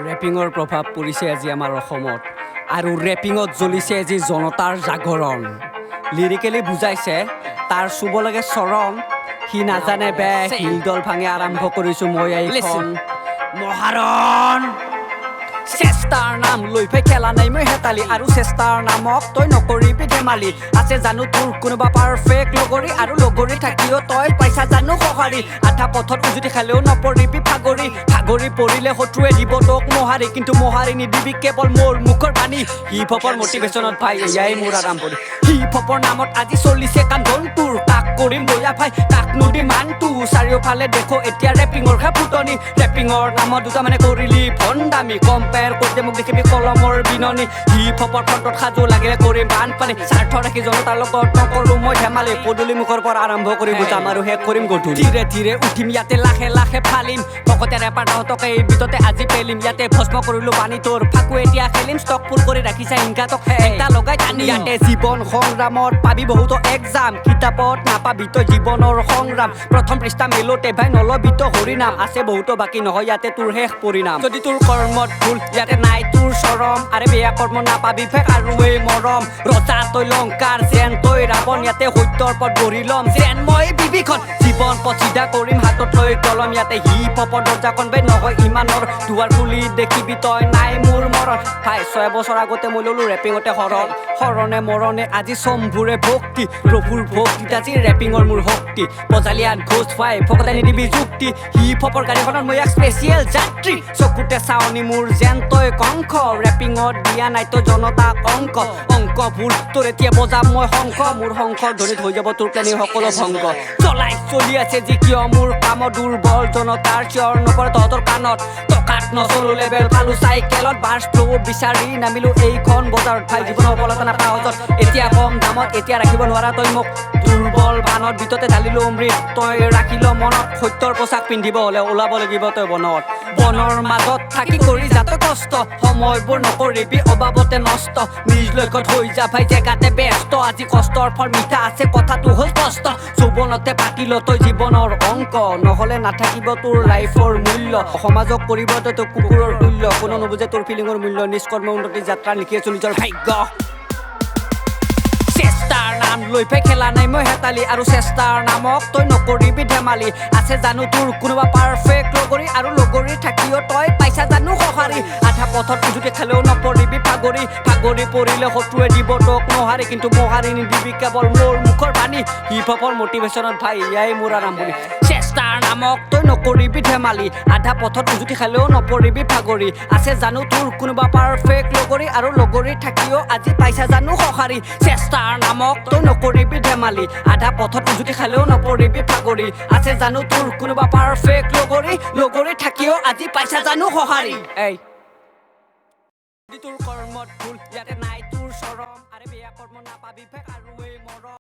ৰেপিঙৰ প্ৰভাৱ পৰিছে আজি আমাৰ অসমত আৰু ৰেপিঙত জ্বলিছে আজি জনতাৰ জাগৰণ লিৰিকেলি বুজাইছে তাৰ চুব লাগে চৰণ সি নাজানে বে শিলডল ভাঙি আৰম্ভ কৰিছোঁ মই এইখন মহাৰণ চেষ্টাৰ নাম লৈ ফাই খেলা নাই মই হেতালি আৰু চেষ্টাৰ নামক তই নকৰিবি ধেমালি আছে জানো তোৰ কোনোবা পাৰফেক্ট লগৰী আৰু লগৰী থাকিও তই পইচা জানো সঁহাৰি আধা পথত উজুতি খালেও নপৰিবি ভাগৰি ভাগৰি পৰিলে শত্ৰুৱে দিব তোক মহাৰি কিন্তু মহাৰি নিদিবি কেৱল মোৰ মুখৰ বাণী হিপ হপৰ মটিভেশ্যনত ভাই এয়াই মোৰ আৰম্ভণি হিপ হপৰ নামত আজি চলিছে কান্দন তোৰ কাক কৰিম দয়া ভাই কাক নদী মান তোৰ চাৰিওফালে দেখো এতিয়া ৰেপিঙৰ খা ফুটনি ৰেপিঙৰ নামত দুটা মানে কৰিলি ভণ্ডামি কম্পেয়াৰ কৰিলে মোক দেখিবি কলমৰ বিননি হিপ হপৰ ফ্ৰণ্টত সাজু লাগিলে কৰিম বানপানী স্বাৰ্থ ৰাখি জনতাৰ লগত নকৰোঁ মই ধেমালি পদূলি মুখৰ পৰা আৰম্ভ কৰি বুজাম আৰু শেষ কৰিম গধূলি ধীৰে ধীৰে উঠিম ইয়াতে লাখে লাখে ফালিম ভকতে ৰেপাৰ তাহঁতকে এই বিততে আজি পেলিম ইয়াতে ভস্ম কৰিলোঁ পানী তোৰ ফাকু এতিয়া খেলিম ষ্টক ফুল কৰি ৰাখিছে হিংসাতক এটা লগাই টানি ইয়াতে জীৱন সংগ্ৰামত পাবি বহুতো এক্সাম কিতাপত নাপাবি তই জীৱনৰ সংগ্ৰাম প্ৰথম পৃষ্ঠা মেলোতে ভাই নলবি তো হৰিনাম আছে বহুতো বাকী নহয় ইয়াতে তোৰ শেষ পৰিণাম যদি তোৰ কৰ্মত ভুল ইয়াতে নাই তোৰ চৰম আৰে বেয়া কৰ্ম নাপাবি ফেক আৰু এই মৰম ৰজা তই লংকাৰ যেন তই ৰাৱণ ইয়াতে সত্যৰ পথ গঢ়ি ল'ম যেন মই বিভীষণ জীৱন পথ চিধা কৰিম হাতত লৈ কলম ইয়াতে হিপ হপৰ দৰ্জাখন বে নহয় ইমানৰ দুৱাৰ খুলি দেখিবি তই নাই মোৰ মৰণ ভাই 6 বছৰ আগতে মই ল'লো ৰেপিঙতে শৰণে মৰণে আজি চম্ভুৰে ভক্তি প্ৰভুৰ ভক্তিত আজি ৰেপিঙৰ মোৰ শক্তি বজালিয়ান ঘোষ ভাই ভকতে নিদিবি যুক্তি হিপ হপৰ গাড়ীখনত মই এক স্পেচিয়েল যাত্ৰী চকুতে চাৱনি মোৰ যেন তই কংস ৰেপিঙত দিয়া নাই তো জনতাক অংক ভুল তোৰ এতিয়া বজাম মই শংখ মোৰ শংখৰ ধ্বনিত হৈ যাব তোৰ প্লেনিং সকলো ভংগ চলাই চলি আছে যি কিয় মোৰ কামত দুৰ্বল জনতাৰ চিঞৰ নপৰে তহঁতৰ কাণত টকাত নচলো লেবেল পালো চাইকেলত বাছ ফ্ল' বিচাৰি নামিলো এইখন বজাৰত ভাই জীৱনৰ সফলতা নাপাওঁ হজত এতিয়া কম দামত এতিয়া ৰাখিব নোৱাৰা তই মোক দুৰ্বল বানত ভিতৰতে ঢালিলো অমৃত তই ৰাখিল মনত সত্যৰ পোচাক পিন্ধিব হ'লে ওলাব লাগিব তই বনৰ মাজত থাকি কৰি যাতে কষ্ট সময়বোৰ নকৰিবি অবাবতে নষ্ট নিজ লক্ষ্যত হৈ যা ভাই জেগাতে ব্যস্ত আজি কষ্টৰ ফল মিঠা আছে কথাটো হ'ল স্পষ্ট যৌৱনতে পাতিল তই জীৱনৰ অংক নহ'লে নাথাকিব তোৰ লাইফৰ মূল্য সমাজক কৰিব তই তোৰ কুকুৰৰ তুল্য কোনো নুবুজে তোৰ ফিলিঙৰ মূল্য নিষ্কৰ্ম উন্নতি যাত্ৰা লিখি আছো নিজৰ ভাগ্য চেষ্টাৰ নাম লৈ ফাই খেলা নাই মই হেতালি আৰু চেষ্টাৰ নামক তই নকৰিবি ধেমালি আছে জানো তোৰ কোনোবা পাৰফেক্ট লগৰী আৰু লগৰী থাকিও তই পাইছা জানো সঁহাৰি আধা পথত উজুতি খালেও নপৰিবি ভাগৰি পৰিলে শত্ৰুৱে দিব তোক মহাৰি কিন্তু মহাৰি নিদিবি কেৱল মোৰ মুখৰ বাণী হিপ হপৰ মটিভেশ্যনত ভাই এয়াই মোৰ আৰম্ভণি চেষ্টাৰ নামক তই নকৰিবি ধেমালি আধা পথত উজুতি খালেও নপৰিবি ভাগৰি আছে জানো তোৰ কোনোবা পাৰফেক্ট লগৰী আৰু লগৰী থাকিও আজি পাইছা জানো সঁহাৰি চেষ্টাৰ নামক তই নকৰিবি ধেমালি আধা পথত উজুতি খালেও নপৰিবি ভাগৰি আছে জানো তোৰ কোনোবা পাৰফেক্ট লগৰী থাকিও আজি পাইছা জানো সঁহাৰি এই তোৰ কৰ্মত ভুল ইয়াতে নাই তোৰ চৰম আৰে বেয়া কৰ্ম নাপাবি ফেক আৰু